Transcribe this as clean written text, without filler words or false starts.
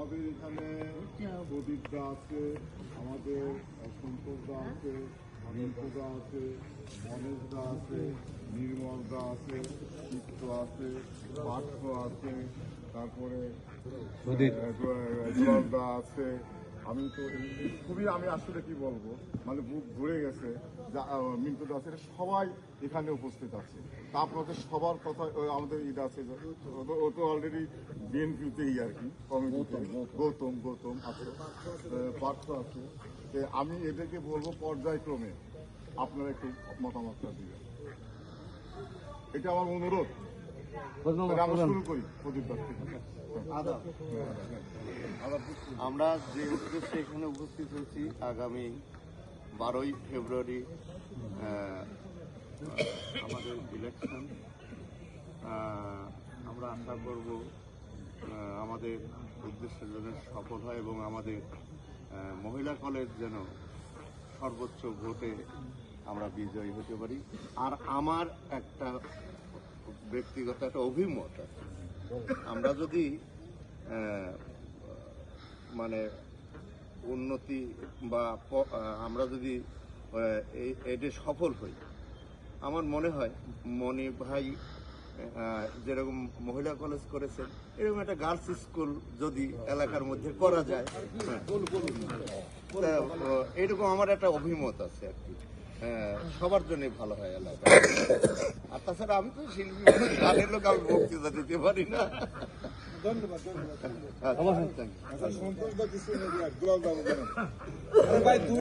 আমাদের এখানে প্রদীপদা আছে, আমাদের সন্তোষদা আছে, মিন্টুদা আছে, মনেশদা আছে, নির্মলদা আছে, চিত্ত আছে, পার্থ আছে, তারপরে দুলালদা আছে। আমি তো খুবই আমি আসলে কি বলবো, মানে বুক ভরে গেছে। মিন্টু দাস সবাই এখানে উপস্থিত আছে। তা আপনাদের সবার কথা আমাদের ঈদ আছে, ও তো অলরেডি বিএনপিতেই আর কি কমিটিতে। গৌতম আছে, পার্থ আছে। আমি এদেরকে বলবো পর্যায়ক্রমে আপনারা একটু মতামতটা দিবেন, এটা আমার অনুরোধ। আমরা শুরু করি প্রদীপ দাস থেকে। আমরা যে উদ্দেশ্যে এখানে উপস্থিত হয়েছি, আগামী 12ই ফেব্রুয়ারি আমাদের ইলেকশন। আমরা আশা করব আমাদের উদ্দেশ্য যেন সফল হয় এবং আমাদের মহিলা কলেজ যেন সর্বোচ্চ ভোটে আমরা বিজয়ী হতে পারি। আর আমার একটা ব্যক্তিগত একটা অভিমত আছে, আমরা যদি মানে উন্নতি বা আমরা যদি এটা সফল হই, আমার মনে হয় মনি ভাই যেরকম মহিলা কলেজ করেছেন, এরকম একটা গার্লস স্কুল যদি এলাকার মধ্যে করা যায়, এরকম আমার একটা অভিমত আছে আর কি। সবার জন্য ভালো হয় এলাকা। আর তাছাড়া আমি তো শিল্পী, গানের লোক, আমি বক্তৃতা দিতে পারি না। ধন্যবাদ।